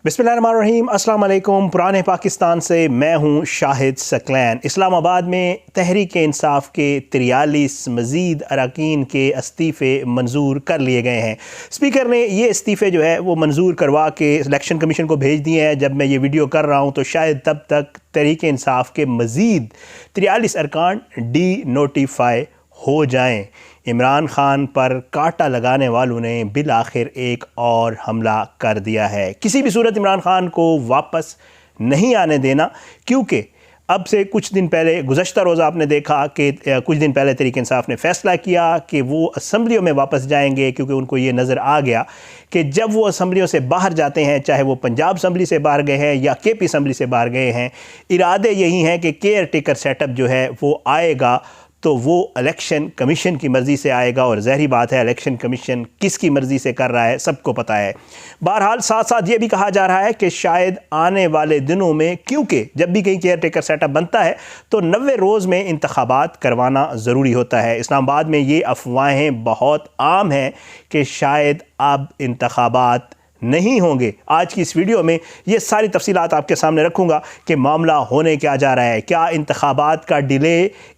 बिस्मिल्लाहिर्रहमानिर्रहीम, अस्सलाम वालेकुम। पुराने पाकिस्तान से मैं हूं शाहिद सकलैन। इस्लामाबाद में तहरीक इंसाफ के 43 मज़ीद अरकान के इस्तीफ़े मंजूर कर लिए गए हैं। स्पीकर ने ये इस्तीफ़े जो है वो मंजूर करवा के इलेक्शन कमीशन को भेज दिए हैं। जब मैं ये वीडियो कर रहा हूँ तो शायद तब तक तहरीक इंसाफ के मज़ीद 43 अरकान डी नोटिफाई हो जाएं। इमरान खान पर कांटा लगाने वालों ने बिल आखिर एक और हमला कर दिया है। किसी भी सूरत इमरान खान को वापस नहीं आने देना, क्योंकि अब से कुछ दिन पहले गुज़श्ता रोज़ आपने देखा कि कुछ दिन पहले तहरीक इंसाफ ने फ़ैसला किया कि वो असम्बलियों में वापस जाएंगे, क्योंकि उनको ये नज़र आ गया कि जब वो असम्बलियों से बाहर जाते हैं, चाहे वो पंजाब असम्बली से बाहर गए हैं या KP असम्बली से बाहर गए हैं, इरादे यही हैं कि केयर टेकर सेटअप जो है वो आएगा तो वो इलेक्शन कमीशन की मर्ज़ी से आएगा। और ज़ाहिर बात है इलेक्शन कमीशन किसकी मर्ज़ी से कर रहा है सबको पता है। बहरहाल साथ साथ ये भी कहा जा रहा है कि शायद आने वाले दिनों में, क्योंकि जब भी कहीं केयर टेकर सेटअप बनता है तो 90 रोज़ में इंतखाबात करवाना ज़रूरी होता है। इस्लामाबाद में ये अफवाहें बहुत आम हैं कि शायद अब इंतखाबात नहीं होंगे। आज की इस वीडियो में ये सारी तफसीलात आपके सामने रखूँगा कि मामला होने क्या जा रहा है। क्या इंतखाबात का डिले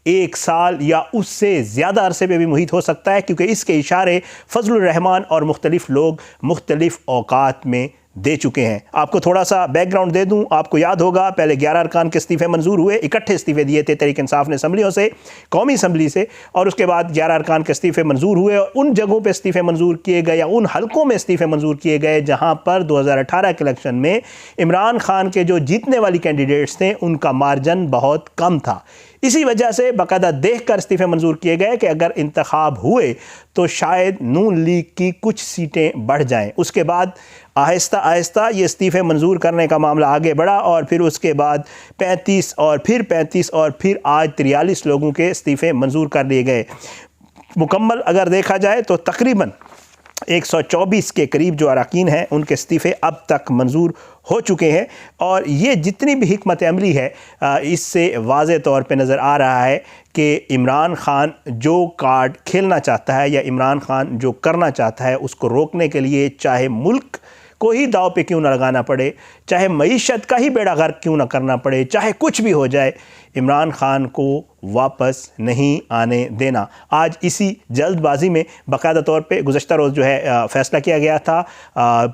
1 साल या उससे ज़्यादा अरसे में भी मुहित हो सकता है, क्योंकि इसके इशारे फजलुर रहमान और मुख्तलिफ़ लोग मुख्तलिफ़ औकात में दे चुके हैं। आपको थोड़ा सा बैकग्राउंड दे दूं। आपको याद होगा पहले 11 अरकान के इस्तीफ़े मंजूर हुए, इकट्ठे इस्तीफ़े दिए थे तहरीक इंसाफ ने असम्बलियों से, कौमी असम्बली से, और उसके बाद 11 अरकान के इस्तीफ़े मंजूर हुए। और उन जगहों पे इस्तीफ़े मंजूर किए गए या उन हलकों में इस्तीफ़े मंजूर किए गए जहां पर 2018 के इलेक्शन में इमरान खान के जो जीतने वाली कैंडिडेट्स थे उनका मार्जिन बहुत कम था। इसी वजह से बाकायदा देख कर इस्तीफ़े मंजूर किए गए कि अगर इंतखाब हुए तो शायद नून लीग की कुछ सीटें बढ़ जाएं। उसके बाद आहिस्ता आहिस्ता ये इस्तीफ़े मंजूर करने का मामला आगे बढ़ा और फिर उसके बाद 35 और फिर 35 और फिर आज 43 लोगों के इस्तीफ़े मंजूर कर लिए गए। मुकम्मल अगर देखा जाए तो तकरीबन 124 के करीब जो अरकान हैं उनके इस्तीफ़े अब तक मंजूर हो चुके हैं। और ये जितनी भी हिकमत अमली है इससे वाज़े तौर पे नज़र आ रहा है कि इमरान खान जो कार्ड खेलना चाहता है या इमरान खान जो करना चाहता है उसको रोकने के लिए, चाहे मुल्क को ही दाव पे क्यों ना लगाना पड़े, चाहे मईशत का ही बेड़ा गर्क क्यों ना करना पड़े, चाहे कुछ भी हो जाए, इमरान खान को वापस नहीं आने देना। आज इसी जल्दबाजी में बाकायदा तौर पे गुज़श्ता रोज़ जो है फ़ैसला किया गया था।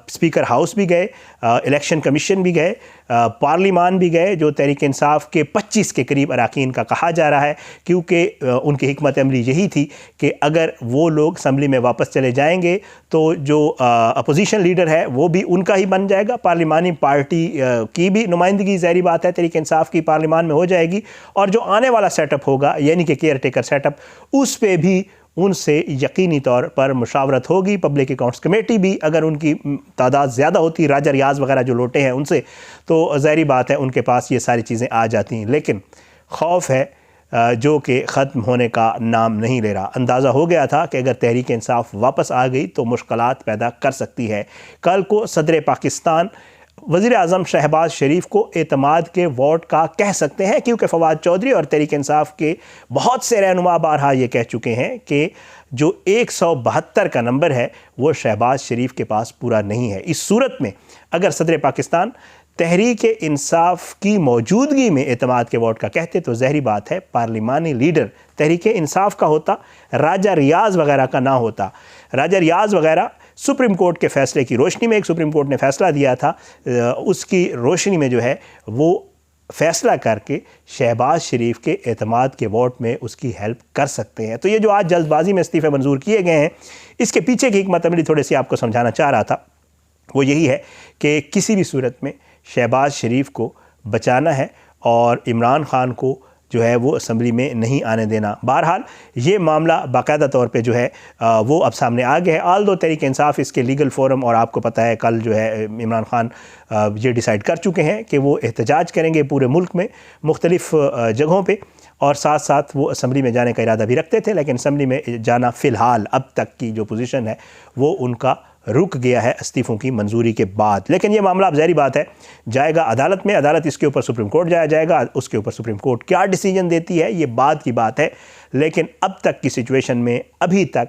स्पीकर हाउस भी गए, इलेक्शन कमीशन भी गए, पार्लिमान भी गए, जो तहरीक इंसाफ के 25 के करीब अरकान का कहा जा रहा है, क्योंकि उनकी हिकमत अमली यही थी कि अगर वो लोग असम्बली में वापस चले जाएंगे तो जो अपोजिशन लीडर है वो भी उनका ही बन जाएगा, पार्लिमानी पार्टी की भी नुमाइंदगी ज़ाहिर बात है तहरीक इंसाफ की पार्लिमान में हो जाएगी, और जो आने वाला सेटअप होगा यानी कि केयर टेकर सेटअप, उस पे भी उनसे यकीनी तौर पर मुशावरत होगी। पब्लिक अकाउंट्स कमेटी भी अगर उनकी तादाद ज़्यादा होती, राजा रियाज वगैरह जो लोटे हैं उनसे, तो ज़ाहिर बात है उनके पास ये सारी चीज़ें आ जाती हैं। लेकिन खौफ है जो कि ख़त्म होने का नाम नहीं ले रहा। अंदाज़ा हो गया था कि अगर तहरीक इंसाफ वापस आ गई तो मुश्किलात पैदा कर सकती है। कल को सदर पाकिस्तान वज़ीर आज़म शहबाज शरीफ को एतमाद के वोट का कह सकते हैं, क्योंकि फवाद चौधरी और तहरीक इंसाफ के बहुत से रहनुमा बारहा ये कह चुके हैं कि जो 172 का नंबर है वो शहबाज शरीफ के पास पूरा नहीं है। इस सूरत में अगर सदर पाकिस्तान तहरीक इंसाफ की मौजूदगी में एतमाद के वोट का कहते तो ज़ाहिर बात है पार्लिमानी लीडर तहरीक इंसाफ का होता, राजा रियाज वगैरह का ना होता। राजा रियाज वगैरह सुप्रीम कोर्ट के फ़ैसले की रोशनी में, एक सुप्रीम कोर्ट ने फ़ैसला दिया था, उसकी रोशनी में जो है वो फ़ैसला करके शहबाज शरीफ के एतमाद के वोट में उसकी हेल्प कर सकते हैं। तो ये जो आज जल्दबाजी में इस्तीफ़े मंजूर किए गए हैं, इसके पीछे की हिकमत अमली थोड़ी सी आपको समझाना चाह रहा था। वो यही है कि किसी भी सूरत में शहबाज शरीफ को बचाना है और इमरान खान को जो है वो असम्बली में नहीं आने देना। बहरहाल ये मामला बाकायदा तौर पे जो है वो अब सामने आ गया है। आल दो तहरीक इंसाफ इसके लीगल फोरम, और आपको पता है कल जो है इमरान खान ये डिसाइड कर चुके हैं कि वो एहतजाज करेंगे पूरे मुल्क में मुख्तलिफ़ जगहों पे, और साथ साथ वो असम्बली में जाने का इरादा भी रखते थे, लेकिन असम्बली में जाना फ़िलहाल अब तक की जो पोजीशन है वो उनका रुक गया है इस्तीफ़ों की मंजूरी के बाद। लेकिन ये मामला अब ज़ाहिर बात है जाएगा अदालत में, अदालत इसके ऊपर सुप्रीम कोर्ट जाया जाएगा, उसके ऊपर सुप्रीम कोर्ट क्या डिसीजन देती है ये बाद की बात है। लेकिन अब तक की सिचुएशन में अभी तक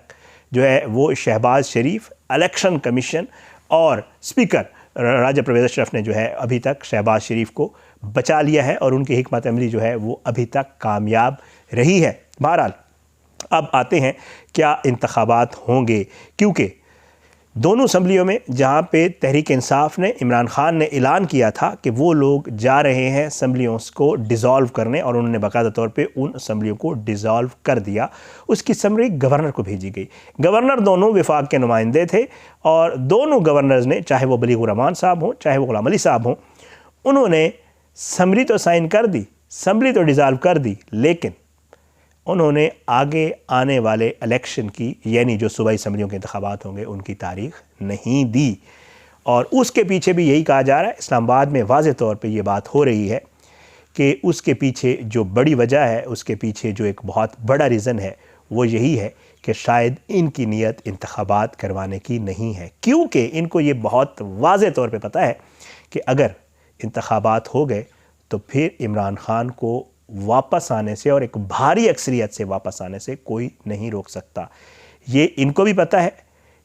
जो है वो शहबाज शरीफ, इलेक्शन कमीशन और स्पीकर राजा परवेज़ अशरफ ने जो है अभी तक शहबाज शरीफ को बचा लिया है और उनकी हिकमत अमली जो है वो अभी तक कामयाब रही है। बहरहाल अब आते हैं क्या इंतखाबात होंगे, क्योंकि दोनों असम्बलियों में जहाँ पे तहरीक इंसाफ ने, इमरान खान ने ऐलान किया था कि वो लोग जा रहे हैं असम्बलियों को डिज़ोल्व करने, और उन्होंने बाकायदा तौर पे उन असम्बलियों को डिज़ोल्व कर दिया। उसकी समरी गवर्नर को भेजी गई। गवर्नर दोनों विफाक के नुमाइंदे थे और दोनों गवर्नर्स ने, चाहे वो बलीग रहमान साहब हों चाहे वो गुलाम अली साहब हों, उन्होंने समरी तो साइन कर दी, असम्बली तो डिज़ोल्व कर दी, लेकिन उन्होंने आगे आने वाले इलेक्शन की, यानी जो सूबाई असम्बलियों के इंतखाबात होंगे, उनकी तारीख नहीं दी। और उसके पीछे भी यही कहा जा रहा है, इस्लामाबाद में वाज़ेह तौर पे ये बात हो रही है कि उसके पीछे जो बड़ी वजह है, उसके पीछे जो एक बहुत बड़ा रीज़न है, वो यही है कि शायद इनकी नीयत इंतखाबात करवाने की नहीं है, क्योंकि इनको ये बहुत वाज़ेह तौर पे पता है कि अगर इंतखाबात हो गए तो फिर इमरान खान को वापस आने से और एक भारी अक्सरियत से वापस आने से कोई नहीं रोक सकता। ये इनको भी पता है,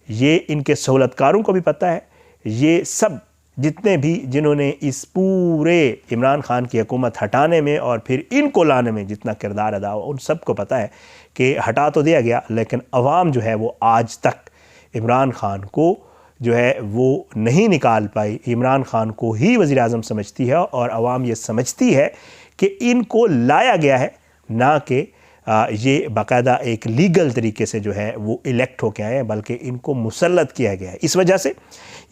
ये इनके सहूलतकारों को भी पता है, ये सब जितने भी जिन्होंने इस पूरे इमरान खान की हुकूमत हटाने में और फिर इनको लाने में जितना किरदार अदा हुआ, उन सबको पता है कि हटा तो दिया गया, लेकिन अवाम जो है वो आज तक इमरान खान को जो है वो नहीं निकाल पाई। इमरान खान को ही वज़ीर आज़म समझती है और अवाम ये समझती है कि इनको लाया गया है, ना कि ये बाकायदा एक लीगल तरीके से जो है वो इलेक्ट होके आए हैं, बल्कि इनको मुसल्लत किया गया है। इस वजह से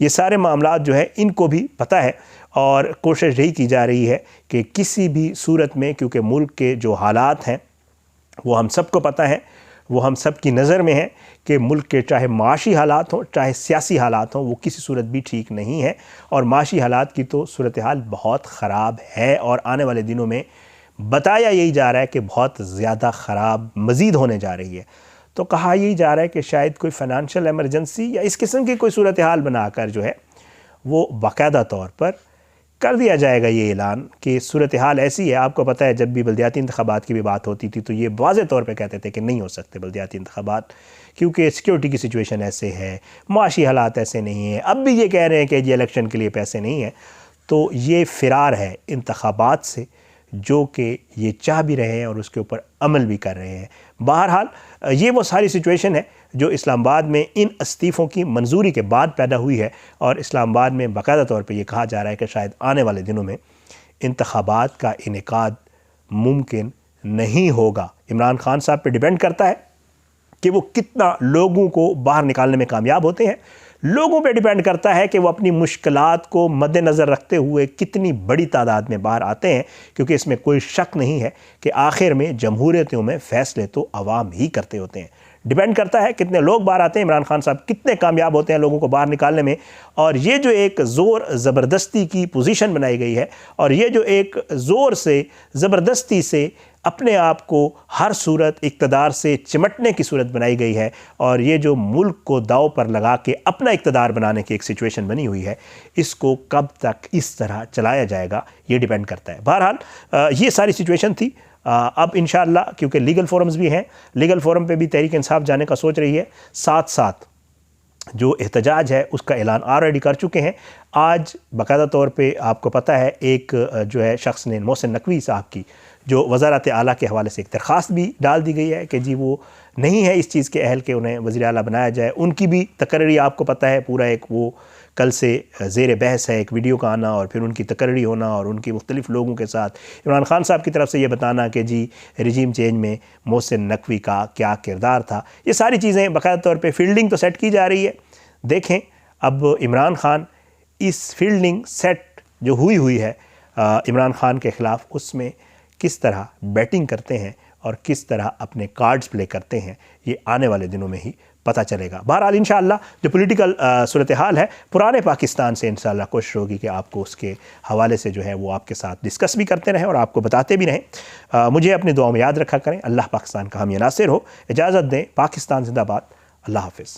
ये सारे मामलात जो है इनको भी पता है और कोशिश यही की जा रही है कि किसी भी सूरत में, क्योंकि मुल्क के जो हालात हैं वो हम सबको पता है, वो हम सब की नज़र में है कि मुल्क के चाहे माशी हालात हों चाहे सियासी हालात हों, वो किसी सूरत भी ठीक नहीं है। और माशी हालात की तो सूरत हाल बहुत ख़राब है और आने वाले दिनों में बताया यही जा रहा है कि बहुत ज़्यादा ख़राब मज़ीद होने जा रही है। तो कहा यही जा रहा है कि शायद कोई फ़ाइनेंशियल एमरजेंसी या इस किस्म की कोई सूरत हाल बनाकर जो है वो बाकायदा तौर पर कर दिया जाएगा ये ऐलान कि सूरत हाल ऐसी है। आपको पता है जब भी बल्दियाती इंतखाबात की भी बात होती थी तो ये वाज़ेह तौर पे कहते थे कि नहीं हो सकते बल्दियाती इंतखाबात, क्योंकि सिक्योरिटी की सिचुएशन ऐसे है, माशी हालात ऐसे नहीं हैं। अब भी ये कह रहे हैं कि जी इलेक्शन के लिए पैसे नहीं हैं। तो ये फ़िरार है इंतखाबात से, जो कि ये चाह भी रहे हैं और उसके ऊपर अमल भी कर रहे हैं। बहरहाल ये वो सारी सिचुएशन है जो इस्लामाबाद में इन इस्तीफ़ों की मंजूरी के बाद पैदा हुई है और इस्लामाबाद में बाकायदा तौर पे ये कहा जा रहा है कि शायद आने वाले दिनों में इंतखाबात का इनेकाद मुमकिन नहीं होगा। इमरान खान साहब पे डिपेंड करता है कि वो कितना लोगों को बाहर निकालने में कामयाब होते हैं। लोगों पे डिपेंड करता है कि वो अपनी मुश्किलात को मद्देनज़र रखते हुए कितनी बड़ी तादाद में बाहर आते हैं, क्योंकि इसमें कोई शक नहीं है कि आखिर में जमहूरियतों में फ़ैसले तो अवाम ही करते होते हैं। डिपेंड करता है कितने लोग बाहर आते हैं, इमरान खान साहब कितने कामयाब होते हैं लोगों को बाहर निकालने में। और ये जो एक ज़ोर ज़बरदस्ती की पोजीशन बनाई गई है और ये जो एक ज़ोर से ज़बरदस्ती से अपने आप को हर सूरत इक़्तिदार से चिमटने की सूरत बनाई गई है और ये जो मुल्क को दाव पर लगा के अपना इक़्तिदार बनाने की एक सिचुएशन बनी हुई है, इसको कब तक इस तरह चलाया जाएगा ये डिपेंड करता है। बहरहाल ये सारी सिचुएशन थी। अब इंशाअल्लाह क्योंकि लीगल फोरम्स भी हैं, लीगल फोरम पे भी तहरीक इंसाफ जाने का सोच रही है। साथ साथ जो एहतजाज है उसका ऐलान ऑलरेडी कर चुके हैं। आज बाकायदा तौर पे आपको पता है एक जो है शख्स ने, मोहसिन नकवी साहब की, जो वज़ारत आला के हवाले से एक दरख्वास्त भी डाल दी गई है कि जी वो नहीं है इस चीज़ के अहल के उन्हें वज़ीर आला बनाया जाए। उनकी भी तकर्री आपको पता है, पूरा एक वो कल से ज़ेर बहस है, एक वीडियो का आना और फिर उनकी तकर्री होना और उनकी मुख्तलिफ़ लोगों के साथ इमरान खान साहब की तरफ से ये बताना कि जी रिजीम चेंज में मोहसिन नकवी का क्या किरदार था। ये सारी चीज़ें बाकायदा तौर पर फील्डिंग तो सेट की जा रही है। देखें अब इमरान खान इस फील्डिंग सेट जो हुई है इमरान खान के ख़िलाफ़, उसमें किस तरह बैटिंग करते हैं और किस तरह अपने कार्ड्स प्ले करते हैं, ये आने वाले दिनों में ही पता चलेगा। बहरहाल इंशाअल्लाह जो पॉलिटिकल सूरत हाल है पुराने पाकिस्तान से इंशाअल्लाह कोशिश होगी कि आपको उसके हवाले से जो है वो आपके साथ डिस्कस भी करते रहें और आपको बताते भी रहें। मुझे अपनी दुआओं में याद रखा करें। अल्लाह पाकिस्तान का हामी नासिर हो। इजाज़त दें। पाकिस्तान जिंदाबाद। अल्लाह हाफ़िज़।